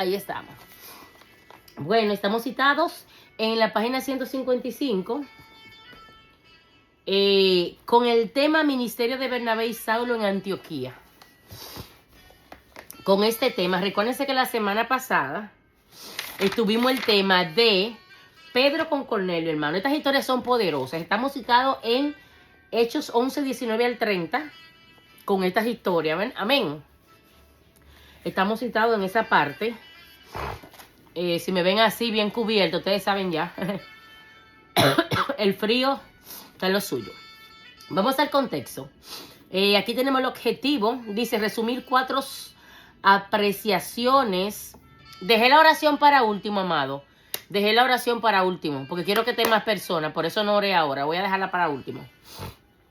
Ahí estamos. Bueno, estamos citados en la página 155 con el tema Ministerio de Bernabé y Saulo en Antioquía. Con este tema, recuérdense que la semana pasada tuvimos el tema de Pedro con Cornelio, hermano. Estas historias son poderosas. Estamos citados en Hechos 11, 19 al 30 con estas historias. ¿Ven? Amén. Estamos citados en esa parte. Si me ven así, bien cubierto, ustedes saben ya. El frío está en lo suyo. Vamos al contexto. Aquí tenemos el objetivo. Dice resumir 4 apreciaciones. Dejé la oración para último, amado. Dejé la oración para último, porque quiero que estén más personas. Por eso no oré ahora. Voy a dejarla para último.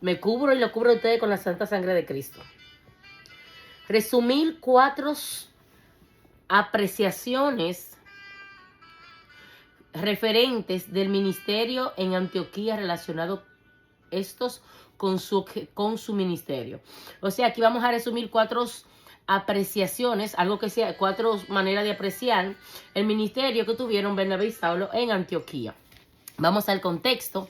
Me cubro y lo cubro a ustedes con la santa sangre de Cristo. Resumir 4 apreciaciones referentes del ministerio en Antioquía relacionado estos con su ministerio. O sea, aquí vamos a resumir 4 apreciaciones, algo que sea 4 maneras de apreciar el ministerio que tuvieron Bernabé y Saulo en Antioquía. Vamos al contexto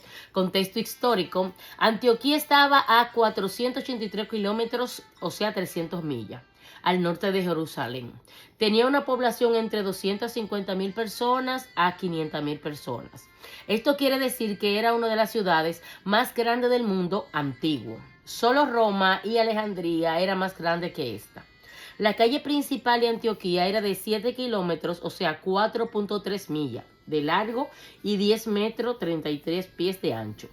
histórico. Antioquía estaba a 483 kilómetros, o sea, 300 millas, al norte de Jerusalén. Tenía una población entre 250,000 personas a 500,000 personas. Esto quiere decir que era una de las ciudades más grandes del mundo antiguo. Solo Roma y Alejandría era más grande que esta. La calle principal de Antioquía era de 7 kilómetros, o sea, 4.3 millas de largo y 10 metros, 33 pies de ancho.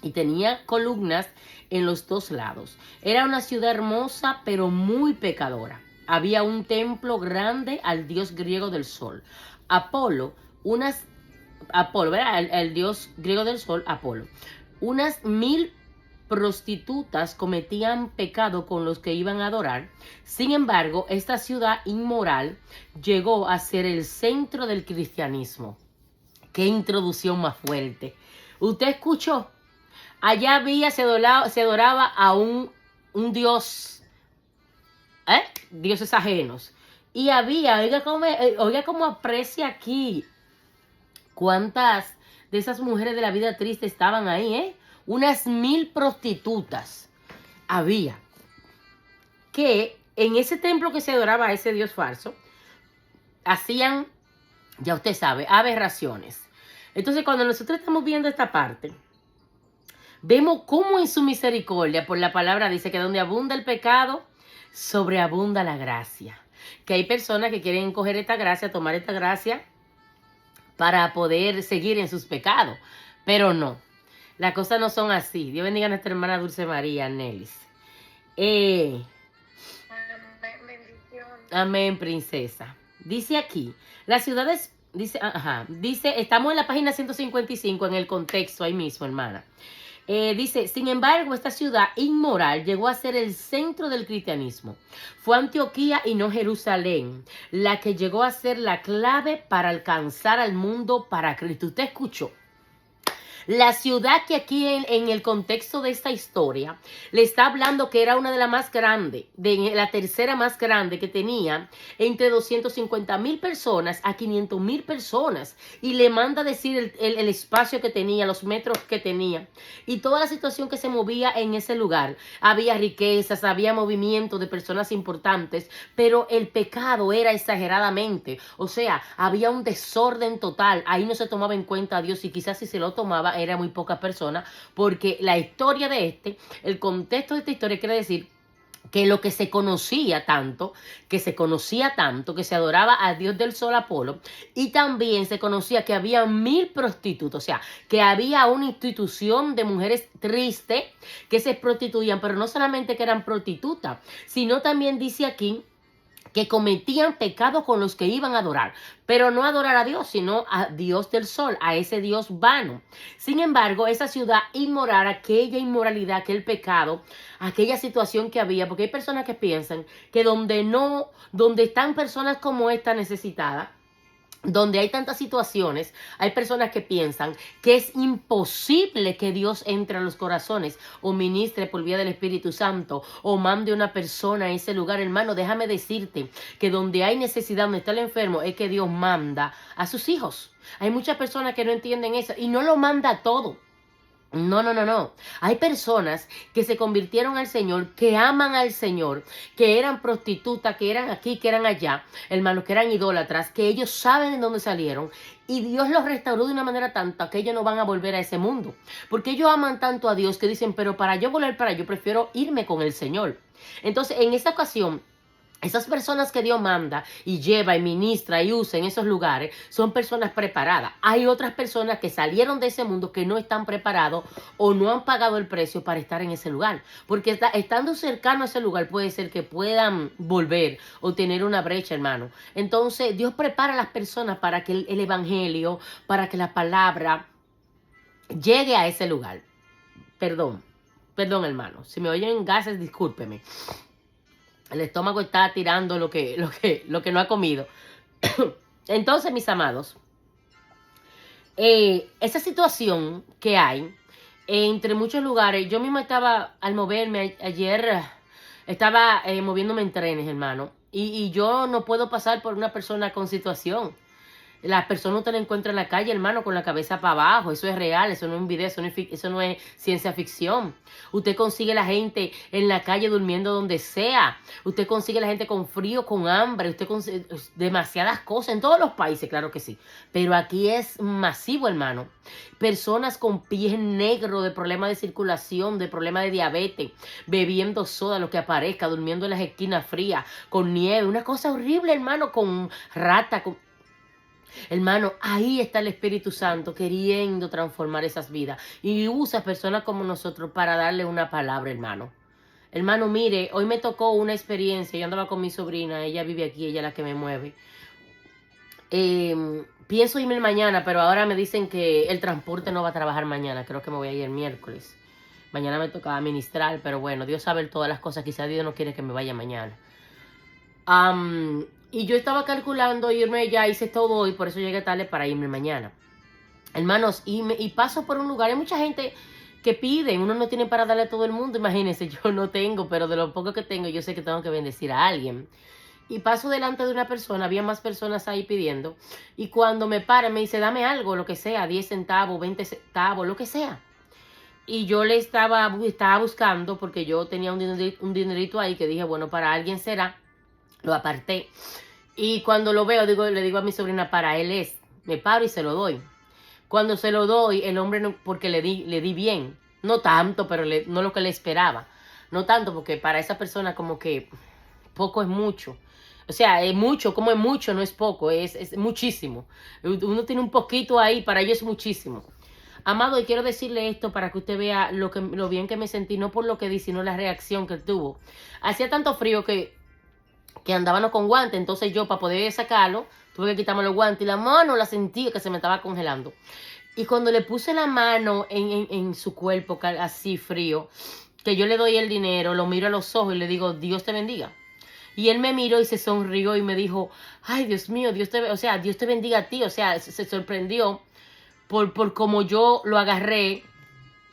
Y tenía columnas en los 2 lados. Era una ciudad hermosa, pero muy pecadora. Había un templo grande al dios griego del sol, Apolo, ¿verdad? El dios griego del sol, Apolo. Unas 1000 prostitutas cometían pecado con los que iban a adorar. Sin embargo, esta ciudad inmoral llegó a ser el centro del cristianismo. ¡Qué introducción más fuerte! ¿Usted escuchó? Allá se adoraba a un dios, dioses ajenos. Y había, oiga cómo aprecia aquí, cuántas de esas mujeres de la vida triste estaban ahí, unas 1000 prostitutas había. Que en ese templo que se adoraba a ese dios falso, hacían, ya usted sabe, aberraciones. Entonces, cuando nosotros estamos viendo esta parte, vemos cómo en su misericordia, por la palabra dice que donde abunda el pecado, sobreabunda la gracia. Que hay personas que quieren coger esta gracia, tomar esta gracia para poder seguir en sus pecados. Pero no, las cosas no son así. Dios bendiga a nuestra hermana Dulce María, Nelis. Amén, princesa. Dice aquí, las ciudades, dice, estamos en la página 155 en el contexto, ahí mismo, hermana. Dice, sin embargo, esta ciudad inmoral llegó a ser el centro del cristianismo. Fue Antioquía y no Jerusalén la que llegó a ser la clave para alcanzar al mundo para Cristo. ¿Usted escuchó? La ciudad que aquí en el contexto de esta historia le está hablando que era una de las más grandes, de la tercera más grande que tenía entre 250,000 personas a 500,000 personas. Y le manda a decir el espacio que tenía, los metros que tenía y toda la situación que se movía en ese lugar. Había riquezas, había movimiento de personas importantes, pero el pecado era exageradamente. O sea, había un desorden total. Ahí no se tomaba en cuenta a Dios y quizás si se lo tomaba era muy pocas personas, porque la historia de el contexto de esta historia quiere decir que lo que se conocía tanto, que se adoraba al dios del sol Apolo, y también se conocía que había 1000 prostitutas, o sea, que había una institución de mujeres tristes que se prostituían, pero no solamente que eran prostitutas, sino también dice aquí que cometían pecados con los que iban a adorar, pero no a adorar a Dios, sino a Dios del sol, a ese Dios vano. Sin embargo, esa ciudad inmoral, aquella inmoralidad, aquel pecado, aquella situación que había, porque hay personas que piensan que donde están personas como esta necesitadas, donde hay tantas situaciones, hay personas que piensan que es imposible que Dios entre a los corazones o ministre por vía del Espíritu Santo o mande una persona a ese lugar. Hermano, déjame decirte que donde hay necesidad, donde está el enfermo, es que Dios manda a sus hijos. Hay muchas personas que no entienden eso y no lo manda todo. No, no, no, no. Hay personas que se convirtieron al Señor, que aman al Señor, que eran prostitutas, que eran aquí, que eran allá, hermanos, que eran idólatras, que ellos saben de dónde salieron y Dios los restauró de una manera tanta que ellos no van a volver a ese mundo. Porque ellos aman tanto a Dios que dicen, pero para yo volver para allá, yo prefiero irme con el Señor. Entonces, en esta ocasión, esas personas que Dios manda y lleva y ministra y usa en esos lugares son personas preparadas. Hay otras personas que salieron de ese mundo que no están preparados o no han pagado el precio para estar en ese lugar. Porque estando cercano a ese lugar puede ser que puedan volver o tener una brecha, hermano. Entonces Dios prepara a las personas para que el evangelio, para que la palabra llegue a ese lugar. Perdón, hermano. Si me oyen gases, discúlpeme. El estómago está tirando lo que no ha comido. Entonces, mis amados, esa situación que hay entre muchos lugares, yo misma estaba, al moverme ayer, estaba moviéndome en trenes, hermano, y yo no puedo pasar por una persona con situación. Las personas usted la encuentra en la calle, hermano, con la cabeza para abajo. Eso es real, eso no es un video, eso no es ciencia ficción. Usted consigue la gente en la calle durmiendo donde sea. Usted consigue la gente con frío, con hambre. Usted consigue demasiadas cosas en todos los países, claro que sí. Pero aquí es masivo, hermano. Personas con pies negros de problemas de circulación, de problemas de diabetes, bebiendo soda, lo que aparezca, durmiendo en las esquinas frías, con nieve. Una cosa horrible, hermano, con rata, Hermano, ahí está el Espíritu Santo queriendo transformar esas vidas. Y usa personas como nosotros para darle una palabra, hermano. Hermano, mire, hoy me tocó una experiencia. Yo andaba con mi sobrina, ella vive aquí, ella es la que me mueve. Pienso irme mañana, pero ahora me dicen que el transporte no va a trabajar mañana. Creo que me voy a ir el miércoles. Mañana me toca ministrar, pero bueno, Dios sabe todas las cosas. Quizás Dios no quiere que me vaya mañana. Y yo estaba calculando irme, ya hice todo hoy, por eso llegué tarde para irme mañana. Hermanos, y paso por un lugar, hay mucha gente que pide, uno no tiene para darle a todo el mundo, imagínense, yo no tengo, pero de lo poco que tengo, yo sé que tengo que bendecir a alguien. Y paso delante de una persona, había más personas ahí pidiendo, y cuando me para me dice, dame algo, lo que sea, 10 centavos, 20 centavos, lo que sea. Y yo le estaba buscando, porque yo tenía un dinerito ahí, que dije, bueno, para alguien será. Lo aparté. Y cuando lo veo, le digo a mi sobrina, para él es. Me paro y se lo doy. Cuando se lo doy, el hombre, no, porque le di bien. No tanto, pero no lo que le esperaba. No tanto, porque para esa persona como que poco es mucho. O sea, es mucho, como es mucho, no es poco, es muchísimo. Uno tiene un poquito ahí, para ellos es muchísimo. Amado, y quiero decirle esto para que usted vea lo bien que me sentí, no por lo que di, sino la reacción que tuvo. Hacía tanto frío que andábamos con guantes, entonces yo para poder sacarlo, tuve que quitarme los guantes y la mano la sentí que se me estaba congelando. Y cuando le puse la mano en su cuerpo así frío, que yo le doy el dinero, lo miro a los ojos y le digo, Dios te bendiga. Y él me miró y se sonrió y me dijo, ay, Dios mío, Dios te bendiga a ti. O sea, se sorprendió por cómo yo lo agarré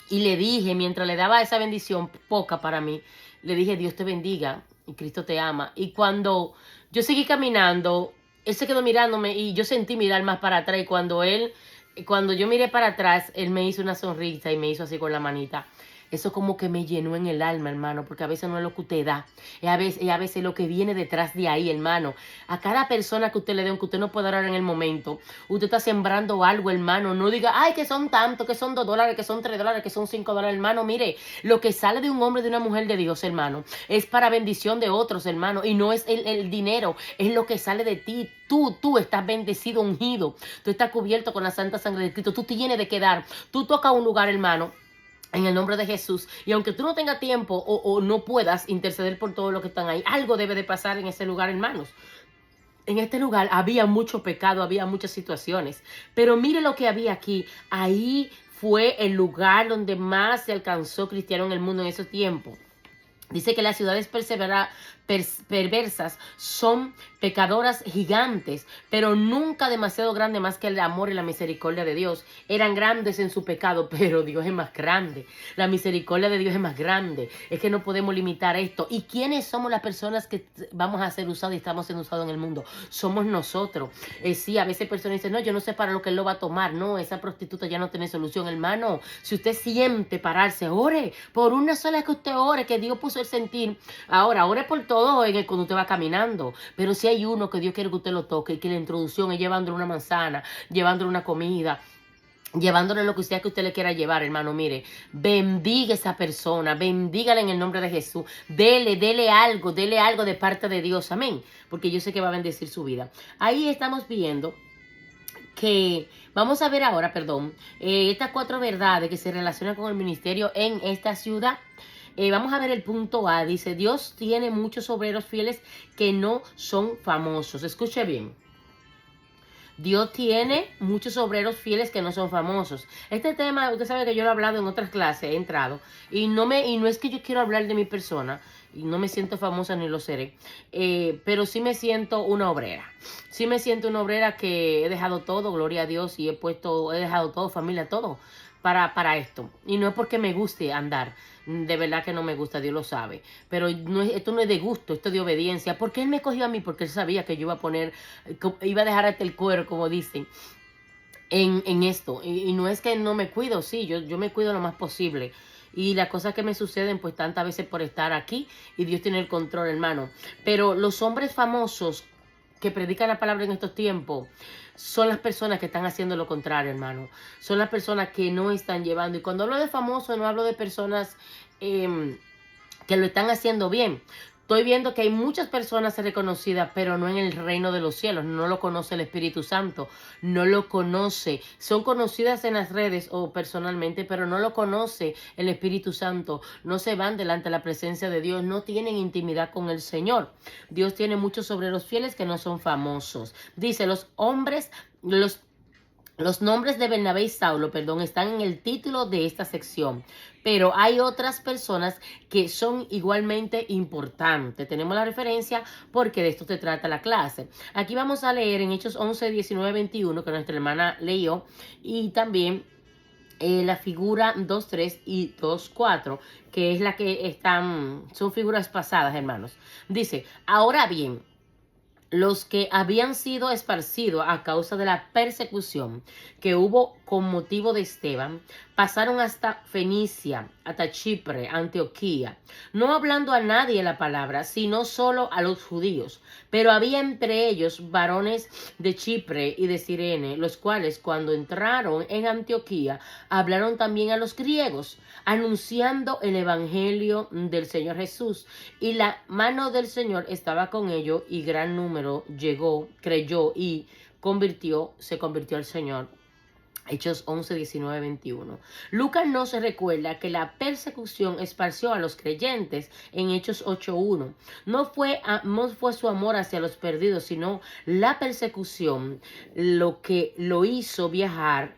y le dije, mientras le daba esa bendición, poca para mí, le dije, Dios te bendiga y Cristo te ama. Y cuando yo seguí caminando, él se quedó mirándome y yo sentí mirar más para atrás. Y cuando yo miré para atrás, él me hizo una sonrisa y me hizo así con la manita. Eso como que me llenó en el alma, hermano, porque a veces no es lo que usted da, es a veces lo que viene detrás de ahí, hermano. A cada persona que usted le dé, aunque usted no pueda dar en el momento, usted está sembrando algo, hermano. No diga, ay, que son tanto, que son $2, que son $3, que son $5, hermano. Mire, lo que sale de un hombre, de una mujer de Dios, hermano, es para bendición de otros, hermano, y no es el dinero, es lo que sale de ti. Tú estás bendecido, ungido, tú estás cubierto con la santa sangre de Cristo, tú tienes de qué dar. Tú tocas un lugar, hermano, en el nombre de Jesús. Y aunque tú no tengas tiempo o no puedas interceder por todos los que están ahí, algo debe de pasar en ese lugar, hermanos. En este lugar había mucho pecado, había muchas situaciones. Pero mire lo que había aquí. Ahí fue el lugar donde más se alcanzó cristiano en el mundo en ese tiempo. Dice que las ciudades perversas son pecadoras gigantes, pero nunca demasiado grandes más que el amor y la misericordia de Dios. Eran grandes en su pecado, pero Dios es más grande. La misericordia de Dios es más grande. Es que no podemos limitar esto. ¿Y quiénes somos las personas que vamos a ser usadas y estamos siendo usados en el mundo? Somos nosotros. Sí, a veces personas dicen, no, yo no sé para lo que él lo va a tomar. No, esa prostituta ya no tiene solución, hermano. Si usted siente pararse, ore. Por una sola que usted ore, que Dios puso el sentir. Ahora, ore por todo cuando usted va caminando. Pero si hay uno que Dios quiere que usted lo toque, y que la introducción es llevándole una manzana, llevándole una comida, llevándole lo que sea que usted le quiera llevar, hermano, mire, bendiga a esa persona, bendígala en el nombre de Jesús, dele algo de parte de Dios, amén, porque yo sé que va a bendecir su vida. Ahí estamos viendo que vamos a ver ahora, estas 4 verdades que se relacionan con el ministerio en esta ciudad. Vamos a ver el punto A. Dice, Dios tiene muchos obreros fieles que no son famosos. Escuche bien. Dios tiene muchos obreros fieles que no son famosos. Este tema, usted sabe que yo lo he hablado en otras clases, he entrado, y no es que yo quiero hablar de mi persona, y no me siento famosa ni lo seré, pero sí me siento una obrera. Sí me siento una obrera que he dejado todo, gloria a Dios, y he dejado todo, familia, todo, para esto. Y no es porque me guste andar, de verdad que no me gusta, Dios lo sabe. Pero esto no es de gusto, esto es de obediencia. ¿Por qué Él me cogió a mí? Porque Él sabía que yo iba a dejar hasta el cuero, como dicen, en esto. Y no es que no me cuido, sí, yo me cuido lo más posible. Y las cosas que me suceden, pues tantas veces por estar aquí, y Dios tiene el control, hermano. Pero los hombres famosos que predican la palabra en estos tiempos son las personas que están haciendo lo contrario, hermano. Son las personas que no están llevando. Y cuando hablo de famosos, no hablo de personas que lo están haciendo bien. Estoy viendo que hay muchas personas reconocidas, pero no en el reino de los cielos. No lo conoce el Espíritu Santo. No lo conoce. Son conocidas en las redes o personalmente, pero no lo conoce el Espíritu Santo. No se van delante de la presencia de Dios. No tienen intimidad con el Señor. Dios tiene muchos obreros fieles que no son famosos. Dice, los nombres de Bernabé y Saulo, están en el título de esta sección, pero hay otras personas que son igualmente importantes. Tenemos la referencia porque de esto se trata la clase. Aquí vamos a leer en Hechos 11, 19, 21, que nuestra hermana leyó, y también la figura 2.3 y 2.4, que es la que son figuras pasadas, hermanos. Dice, ahora bien, los que habían sido esparcidos a causa de la persecución que hubo con motivo de Esteban, pasaron hasta Fenicia, hasta Chipre, Antioquía, no hablando a nadie la palabra, sino solo a los judíos. Pero había entre ellos varones de Chipre y de Cirene, los cuales cuando entraron en Antioquía, hablaron también a los griegos, anunciando el evangelio del Señor Jesús. Y la mano del Señor estaba con ellos, y gran número creyó y se convirtió al Señor. Hechos 11, 19, 21. Lucas no se recuerda que la persecución esparció a los creyentes en Hechos 8:1. No fue su amor hacia los perdidos, sino la persecución lo que lo hizo viajar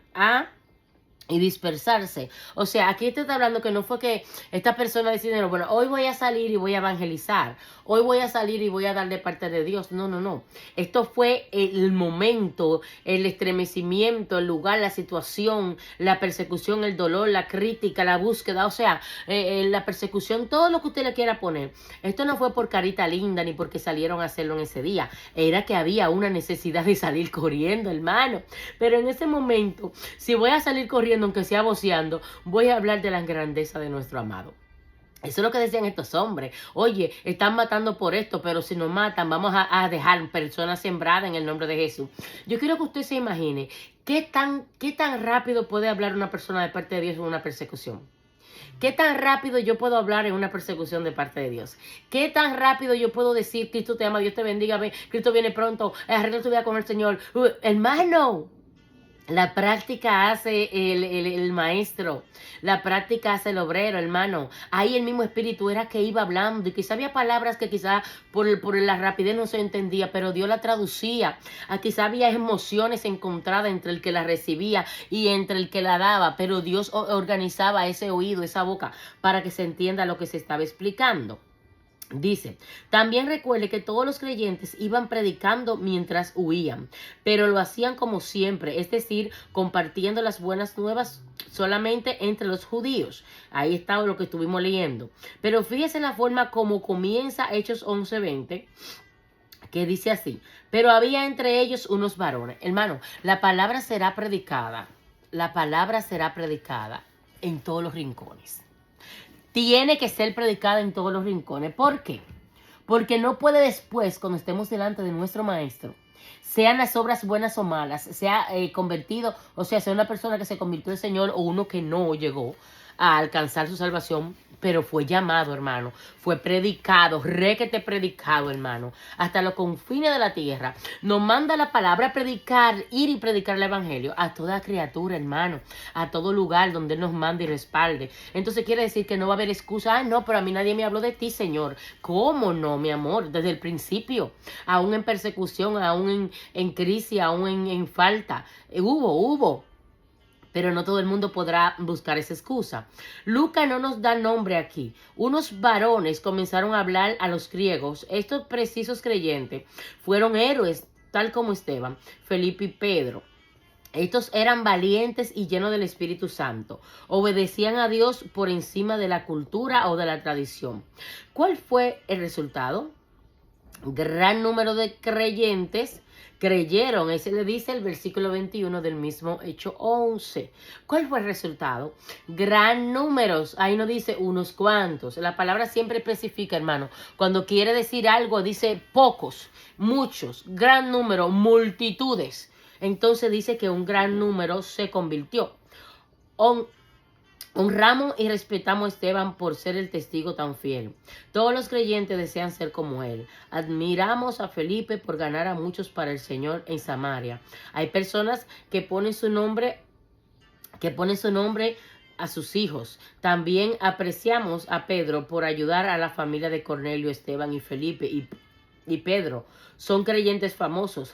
y dispersarse. O sea, aquí te está hablando que no fue que esta persona decidieron, bueno, hoy voy a salir y voy a evangelizar, hoy voy a salir y voy a dar de parte de Dios. No. Esto fue el momento, el estremecimiento, el lugar, la situación, la persecución, el dolor, la crítica, la búsqueda, o sea, la persecución, todo lo que usted le quiera poner. Esto no fue por carita linda ni porque salieron a hacerlo en ese día. Era que había una necesidad de salir corriendo, hermano. Pero en ese momento, si voy a salir corriendo, aunque sea voceando, voy a hablar de la grandeza de nuestro amado. Eso es lo que decían estos hombres. Oye, están matando por esto, pero si nos matan, vamos a dejar personas sembradas en el nombre de Jesús. Yo quiero que usted se imagine qué tan rápido puede hablar una persona de parte de Dios en una persecución. ¿Qué tan rápido yo puedo hablar en una persecución de parte de Dios? ¿Qué tan rápido yo puedo decir, Cristo te ama, Dios te bendiga, Cristo viene pronto, arregla tu vida con el Señor? Hermano, La práctica hace el maestro, la práctica hace el obrero, hermano. Ahí el mismo espíritu era que iba hablando y quizá había palabras que quizá por la rapidez no se entendía, pero Dios la traducía. Quizá había emociones encontradas entre el que la recibía y entre el que la daba, pero Dios organizaba ese oído, esa boca, para que se entienda lo que se estaba explicando. Dice, también recuerde que todos los creyentes iban predicando mientras huían, pero lo hacían como siempre, es decir, compartiendo las buenas nuevas solamente entre los judíos. Ahí está lo que estuvimos leyendo. Pero fíjese la forma como comienza Hechos 11:20, que dice así, pero había entre ellos unos varones. Hermano, la palabra será predicada en todos los rincones. Tiene que ser predicada en todos los rincones. ¿Por qué? Porque no puede después, cuando estemos delante de nuestro maestro, sean las obras buenas o malas, sea convertido, o sea una persona que se convirtió en Señor o uno que no llegó a alcanzar su salvación, pero fue llamado, hermano, fue predicado, requete predicado, hermano, hasta los confines de la tierra. Nos manda la palabra a predicar, ir y predicar el evangelio a toda criatura, hermano, a todo lugar donde Él nos mande y respalde. Entonces quiere decir que no va a haber excusa. No, pero a mí nadie me habló de ti, Señor. ¿Cómo no, mi amor? Desde el principio, aún en persecución, aún en crisis, aún en falta. Hubo. Pero no todo el mundo podrá buscar esa excusa. Lucas no nos da nombre aquí. Unos varones comenzaron a hablar a los griegos. Estos precisos creyentes fueron héroes, tal como Esteban, Felipe y Pedro. Estos eran valientes y llenos del Espíritu Santo. Obedecían a Dios por encima de la cultura o de la tradición. ¿Cuál fue el resultado? Gran número de creyentes creyeron. Ese le dice el versículo 21 del mismo Hecho 11. ¿Cuál fue el resultado? Gran números. Ahí no dice unos cuantos. La palabra siempre especifica, hermano. Cuando quiere decir algo, dice pocos, muchos, gran número, multitudes. Entonces dice que un gran número se convirtió. Honramos y respetamos a Esteban por ser el testigo tan fiel. Todos los creyentes desean ser como él. Admiramos a Felipe por ganar a muchos para el Señor en Samaria. Hay personas que ponen su nombre a sus hijos. También apreciamos a Pedro por ayudar a la familia de Cornelio, Esteban y Felipe y Pedro. Son creyentes famosos,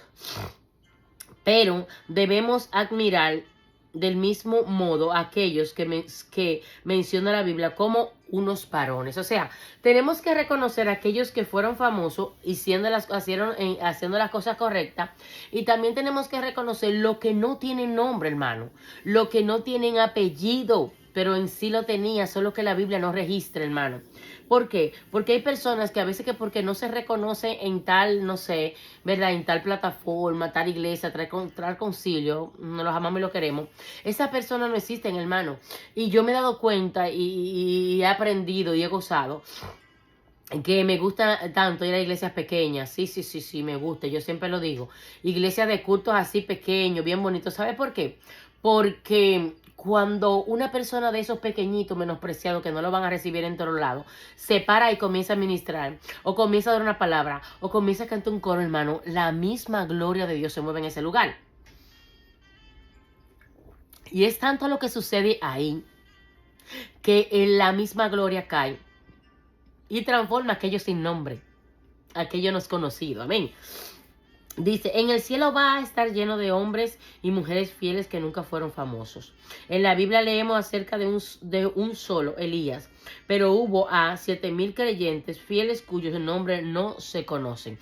pero debemos admirar del mismo modo aquellos que menciona la Biblia como unos varones. O sea, tenemos que reconocer a aquellos que fueron famosos y haciendo las cosas correctas. Y también tenemos que reconocer lo que no tienen nombre, hermano. Lo que no tienen apellido, pero en sí lo tenía, solo que la Biblia no registra, hermano. ¿Por qué? Porque hay personas que a veces que porque no se reconoce en tal, no sé, ¿verdad? En tal plataforma, tal iglesia, tal concilio, no los amamos y lo queremos. Esas personas no existen, hermano. Y yo me he dado cuenta y he aprendido y he gozado que me gusta tanto ir a iglesias pequeñas. Sí, me gusta. Yo siempre lo digo. Iglesias de cultos así pequeños, bien bonitos. ¿Sabe por qué? Porque cuando una persona de esos pequeñitos menospreciados que no lo van a recibir en todos lados, se para y comienza a ministrar, o comienza a dar una palabra, o comienza a cantar un coro, hermano, la misma gloria de Dios se mueve en ese lugar. Y es tanto lo que sucede ahí, que en la misma gloria cae y transforma aquello sin nombre, aquello no es conocido. Amén. Dice, en el cielo va a estar lleno de hombres y mujeres fieles que nunca fueron famosos. En la Biblia leemos acerca de un solo, Elías, pero hubo a 7,000 creyentes fieles cuyos nombres no se conocen.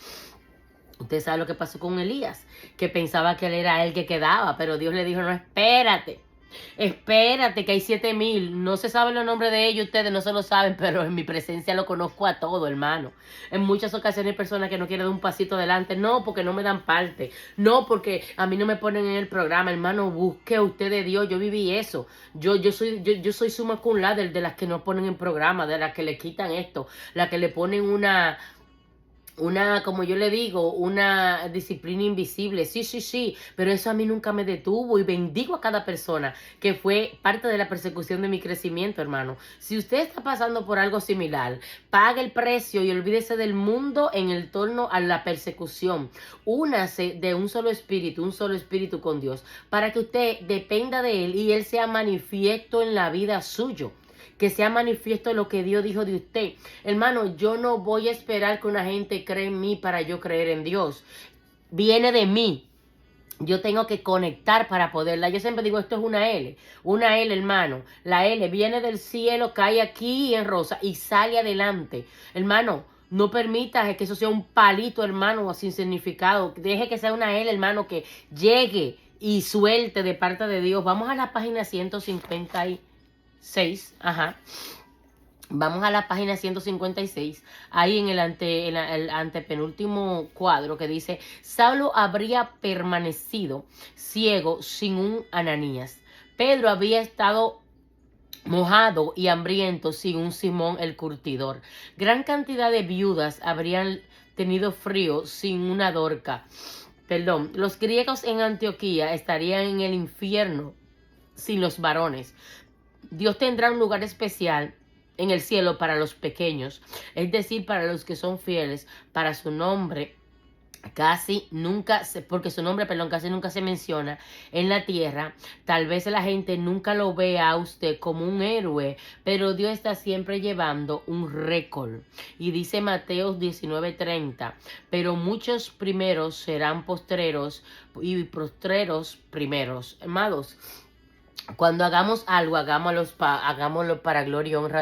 Usted sabe lo que pasó con Elías, que pensaba que él era el que quedaba, pero Dios le dijo, no, espérate, que hay 7,000. No se saben los nombres de ellos, ustedes no se lo saben, pero en mi presencia lo conozco a todo, hermano. En muchas ocasiones hay personas que no quieren dar un pasito adelante, no, porque no me dan parte, no, porque a mí no me ponen en el programa, hermano, busque usted de Dios, yo viví eso. Yo soy summa cum laude de las que no ponen en programa, de las que le quitan esto, las que le ponen como yo le digo, una disciplina invisible. Sí, sí, sí, pero eso a mí nunca me detuvo y bendigo a cada persona que fue parte de la persecución de mi crecimiento, hermano. Si usted está pasando por algo similar, pague el precio y olvídese del mundo en el torno a la persecución. Únase de un solo espíritu con Dios, para que usted dependa de Él y Él sea manifiesto en la vida suyo. Que sea manifiesto lo que Dios dijo de usted. Hermano, yo no voy a esperar que una gente cree en mí para yo creer en Dios. Viene de mí. Yo tengo que conectar para poderla. Yo siempre digo, esto es una L, hermano. La L viene del cielo, cae aquí en rosa y sale adelante. Hermano, no permitas que eso sea un palito, hermano, sin significado. Deje que sea una L, hermano, que llegue y suelte de parte de Dios. Vamos a la página 156. Ajá. Vamos a la página 156, ahí en el antepenúltimo cuadro que dice, Saulo habría permanecido ciego sin un Ananías. Pedro había estado mojado y hambriento sin un Simón el curtidor. Gran cantidad de viudas habrían tenido frío sin una Dorca. Perdón, los griegos en Antioquía estarían en el infierno sin los varones. Dios tendrá un lugar especial en el cielo para los pequeños, es decir, para los que son fieles, para su nombre. Porque su nombre, perdón, casi nunca se menciona en la tierra. Tal vez la gente nunca lo vea a usted como un héroe, pero Dios está siempre llevando un récord. Y dice Mateo 19:30, pero muchos primeros serán postreros y postreros primeros. Amados, cuando hagamos algo, hagámoslo para gloria y honra